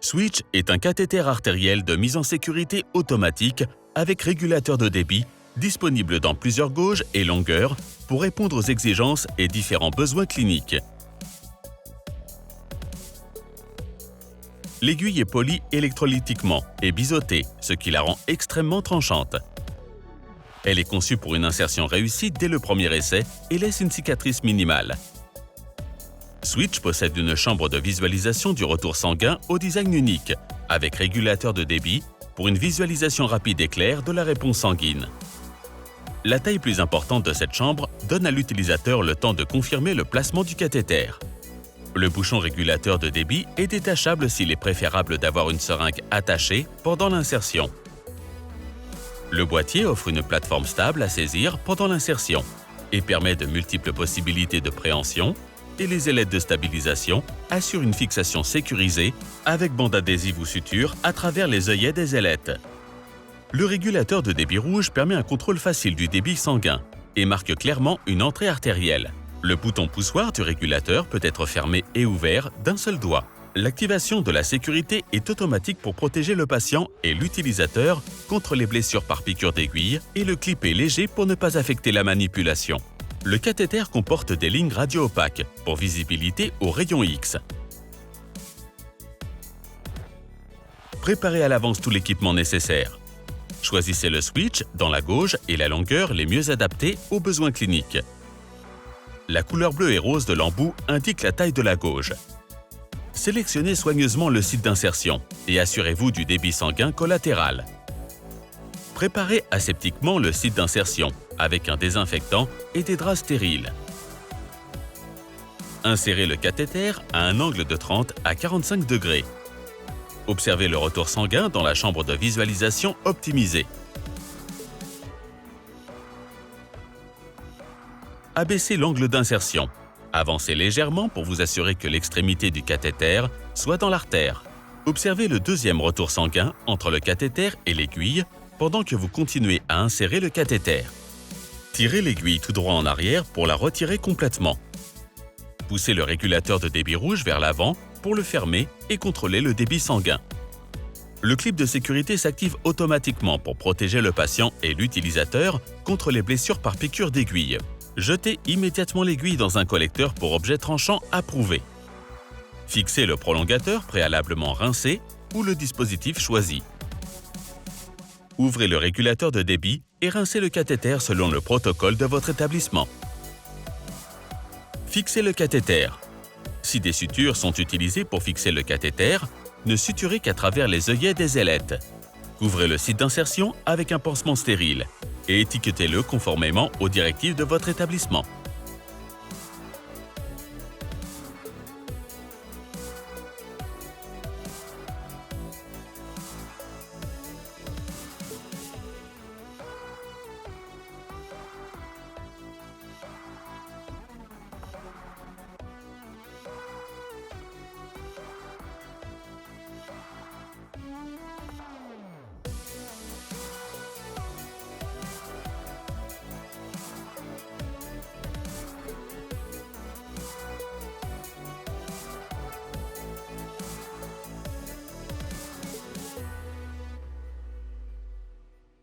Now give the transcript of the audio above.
Switch est un cathéter artériel de mise en sécurité automatique avec régulateur de débit, disponible dans plusieurs gauges et longueurs pour répondre aux exigences et différents besoins cliniques. L'aiguille est polie électrolytiquement et biseautée, ce qui la rend extrêmement tranchante. Elle est conçue pour une insertion réussie dès le premier essai et laisse une cicatrice minimale. Switch possède une chambre de visualisation du retour sanguin au design unique, avec régulateur de débit pour une visualisation rapide et claire de la réponse sanguine. La taille plus importante de cette chambre donne à l'utilisateur le temps de confirmer le placement du cathéter. Le bouchon régulateur de débit est détachable s'il est préférable d'avoir une seringue attachée pendant l'insertion. Le boîtier offre une plateforme stable à saisir pendant l'insertion et permet de multiples possibilités de préhension, et les ailettes de stabilisation assurent une fixation sécurisée avec bande adhésive ou suture à travers les œillets des ailettes. Le régulateur de débit rouge permet un contrôle facile du débit sanguin et marque clairement une entrée artérielle. Le bouton poussoir du régulateur peut être fermé et ouvert d'un seul doigt. L'activation de la sécurité est automatique pour protéger le patient et l'utilisateur contre les blessures par piqûre d'aiguille et le clip est léger pour ne pas affecter la manipulation. Le cathéter comporte des lignes radio-opaques pour visibilité aux rayons X. Préparez à l'avance tout l'équipement nécessaire. Choisissez le switch dans la gauge et la longueur les mieux adaptés aux besoins cliniques. La couleur bleue et rose de l'embout indique la taille de la gauge. Sélectionnez soigneusement le site d'insertion et assurez-vous du débit sanguin collatéral. Préparez aseptiquement le site d'insertion avec un désinfectant et des draps stériles. Insérez le cathéter à un angle de 30 à 45 degrés. Observez le retour sanguin dans la chambre de visualisation optimisée. Abaissez l'angle d'insertion. Avancez légèrement pour vous assurer que l'extrémité du cathéter soit dans l'artère. Observez le deuxième retour sanguin entre le cathéter et l'aiguille pendant que vous continuez à insérer le cathéter. Tirez l'aiguille tout droit en arrière pour la retirer complètement. Poussez le régulateur de débit rouge vers l'avant pour le fermer et contrôler le débit sanguin. Le clip de sécurité s'active automatiquement pour protéger le patient et l'utilisateur contre les blessures par piqûre d'aiguille. Jetez immédiatement l'aiguille dans un collecteur pour objet tranchant approuvé. Fixez le prolongateur préalablement rincé ou le dispositif choisi. Ouvrez le régulateur de débit et rincez le cathéter selon le protocole de votre établissement. Fixez le cathéter. Si des sutures sont utilisées pour fixer le cathéter, ne suturez qu'à travers les œillets des ailettes. Couvrez le site d'insertion avec un pansement stérile et étiquetez-le conformément aux directives de votre établissement.